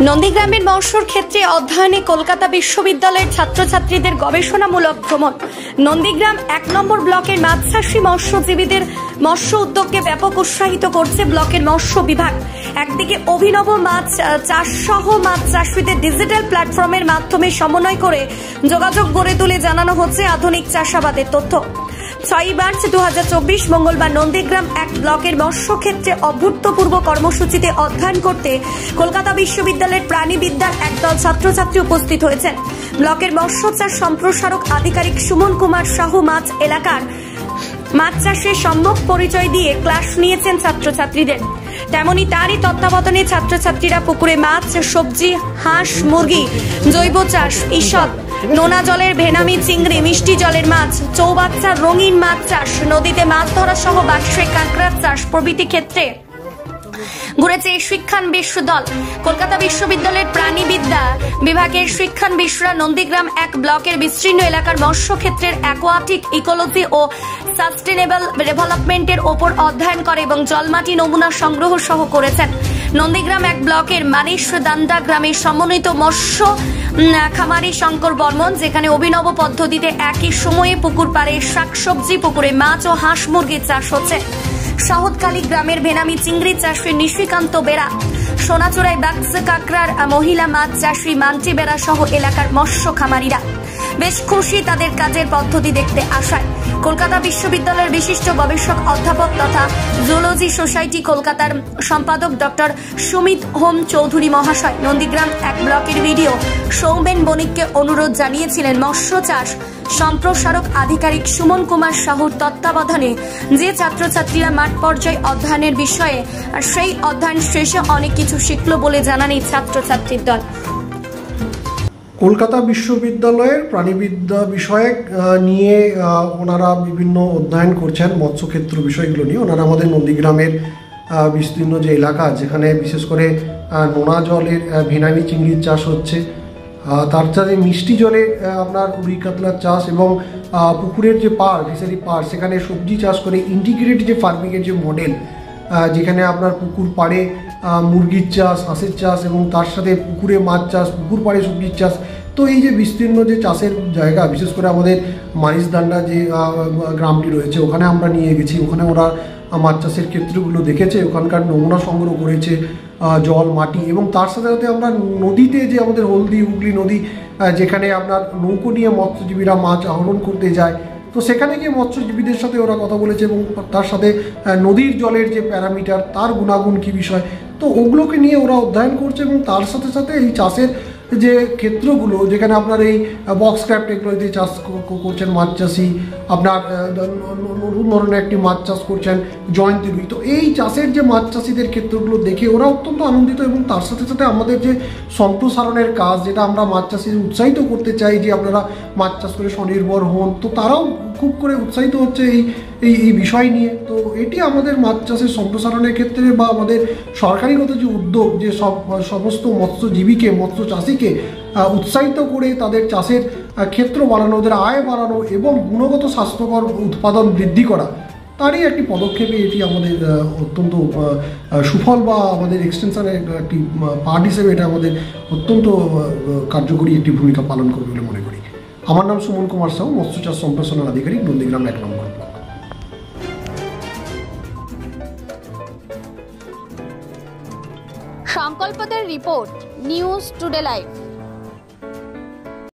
নন্দীগ্রামের মৎস্যর ক্ষেত্রে অধ্যয়নে কলকাতা বিশ্ববিদ্যালয়ের ছাত্রছাত্রীদের গবেষণামূলক ভ্রমণ। নন্দীগ্রাম ১ নম্বর ব্লকের মাছচাষী মৎস্যজীবীদের মৎস্য উদ্যোগকে ব্যাপক উৎসাহিত করছে ব্লকের মৎস্য বিভাগ। একদিকে অভিনব মাছ চাষ সহ মাছ চাষীদের ডিজিটাল প্ল্যাটফর্মের মাধ্যমে সমন্বয় করে যোগাযোগ গড়ে তুলে জানানো হচ্ছে আধুনিক চাষাবাদের তথ্য। ৬ মার্চ ২০২৪ মঙ্গলবার নন্দীগ্রাম ১ ব্লকের মৎস্য ক্ষেত্রে অভূতপূর্ব কর্মসূচিতে অধ্যয়ন করতে কলকাতা বিশ্ববিদ্যালয়ের প্রাণীবিদ্যার একদল ছাত্রছাত্রী উপস্থিত হয়েছেন। ব্লকের মৎস্য চাষ সম্প্রসারক আধিকারিক সুমন কুমার সাহু মাছ এলাকার মাছ চাষের সম্যক পরিচয় দিয়ে ক্লাস নিয়েছেন ছাত্রছাত্রীদের। তেমনি তারই তত্ত্বাবধানে ছাত্রছাত্রীরা পুকুরে মাছ, সবজি, হাঁস, মুরগি, জৈব চাষ, ঈষৎ, নোনা জলের ভেনামি চিংড়ি, মিষ্টি জলের মাছ, চৌবাচ্চার রঙিন মাছ চাষ, নদীতে মাছ ধরা সহ বাক্সে কাঁকড়ার চাষ প্রভৃতি ক্ষেত্রে ঘুরেছে এই শিক্ষানবিশ দল। কলকাতা বিশ্ববিদ্যালয়ের প্রাণীবিদ্যা বিভাগের শিক্ষানবিশরা নন্দীগ্রাম ১ ব্লকের বিস্তীর্ণ এলাকার মৎস্য ক্ষেত্রের অ্যাকোয়াটিক ইকোলজি ও সাস্টেনেবল ডেভেলপমেন্টের ওপর অধ্যয়ন করে এবং জলমাটি নমুনা সংগ্রহ সহ করেছেন। নন্দীগ্রাম ১ ব্লকের মানিশ দান্দা গ্রামের সমন্বিত মৎস্য খামারি শঙ্কর বর্মন, যেখানে অভিনব পদ্ধতিতে একই সময়ে পুকুর পাড়ে শাকসবজি, পুকুরে মাছ ও হাঁস মুরগির চাষ হচ্ছে। সাহতকালী গ্রামের ভেনামি চিংড়ি চাষী নিশিকান্ত বেরা, সোনাচূড়ায় বাক্স কাঁকড়ার মহিলা মাছ চাষী মান্টি বেরা সহ এলাকার মৎস্য খামারিরা বেশ খুশি তাদের কাজের পদ্ধতি দেখতে আসায়। কলকাতা বিশ্ববিদ্যালয়ের বিশিষ্ট গবেষক অধ্যাপক তথা জুলজি সোসাইটি কলকাতার সম্পাদক ডক্টর সুমিত হোম চৌধুরী মহাশয় নন্দীগ্রাম ১ ব্লকের ভিডিও সৌমেন বণিককে অনুরোধ জানিয়েছিলেন মৎস্য চাষ সম্প্রসারক আধিকারিক সুমন কুমার সাহুর তত্ত্বাবধানে যে ছাত্রছাত্রীরা মাঠ পর্যায়ে অধ্যয়নের বিষয়ে আর সেই অধ্যয়ন শেষে অনেক কিছু শিখল বলে জানান এই ছাত্রছাত্রীর দল। কলকাতা বিশ্ববিদ্যালয়ের প্রাণীবিদ্যা বিষয়ক নিয়ে ওনারা বিভিন্ন অধ্যয়ন করছেন মৎস্যক্ষেত্র বিষয়গুলো নিয়ে। ওনারা আমাদের নন্দীগ্রামের বিস্তীর্ণ যে এলাকা, যেখানে বিশেষ করে নোনা জলের ভেনামি চিংড়ির চাষ হচ্ছে, তার সাথে মিষ্টি জলে আপনার রুই কাতলার চাষ এবং পুকুরের যে পাড়, ফিশারি পাড়, সেখানে সবজি চাষ করে ইন্টিগ্রেটেড যে ফার্মিংয়ের যে মডেল, যেখানে আপনার পুকুর পাড়ে মুরগির চাষ, হাঁসের চাষ এবং তার সাথে পুকুরে মাছ চাষ, পুকুর পাড়ে সবজির চাষ। তো এই যে বিস্তীর্ণ যে চাষের জায়গা, বিশেষ করে আমাদের মানিশদান্ডা যে গ্রামটি রয়েছে, ওখানে আমরা নিয়ে গেছি। ওখানে ওরা মাছ চাষের ক্ষেত্রগুলো দেখেছে, ওখানকার নমুনা সংগ্রহ করেছে, জল, মাটি, এবং তার সাথে সাথে আমরা নদীতে যে আমাদের হলদি হুগলি নদী, যেখানে আপনার নৌকো নিয়ে মৎস্যজীবীরা মাছ আহরণ করতে যায়, তো সেখানে গিয়ে মৎস্যজীবীদের সাথে ওরা কথা বলেছে এবং তার সাথে নদীর জলের যে প্যারামিটার, তার গুণাগুণ কী বিষয়, তো ওগুলোকে নিয়ে ওরা অধ্যয়ন করছে। এবং তার সাথে সাথে এই চাষের যে ক্ষেত্রগুলো, যেখানে আপনার এই বক্স ক্র্যাপ টেকনোলজি চাষ করছেন মাছ চাষি, আপনার নতুন ধরনের একটি মাছ চাষ করছেন জয়ন্তী রুই, তো এই চাষের যে মাছ চাষিদের ক্ষেত্রগুলো দেখে ওরা অত্যন্ত আনন্দিত। এবং তার সাথে সাথে আমাদের যে সম্প্রসারণের কাজ, যেটা আমরা মাছ চাষিদের উৎসাহিত করতে চাই যে আপনারা মাছ চাষ করে স্বনির্ভর হন, তো তারাও খুব করে উৎসাহিত হচ্ছে এই বিষয় নিয়ে। তো এটি আমাদের মাছ চাষের সম্প্রসারণের ক্ষেত্রে বা আমাদের সরকারিগত যে উদ্যোগ, যে সমস্ত মৎস্যজীবীকে, মৎস্য চাষিকে উৎসাহিত করে তাদের চাষের ক্ষেত্র বাড়ানো, ওদের আয় বাড়ানো এবং গুণগত স্বাস্থ্যকর উৎপাদন বৃদ্ধি করা, তারই একটি পদক্ষেপে এটি আমাদের অত্যন্ত সুফল বা আমাদের এক্সটেনশনের একটি পার্ট হিসেবে এটা আমাদের অত্যন্ত কার্যকরী একটি ভূমিকা পালন করবে বলে মনে করি। আমার নাম সুমন কুমার সাহু, মৎস্য চাষ সম্প্রসারণ আধিকারিক, নন্দীগ্রাম ১ নম্বর ব্লক। সংকল্পদের রিপোর্ট, নিউজ টুডে লাইভ।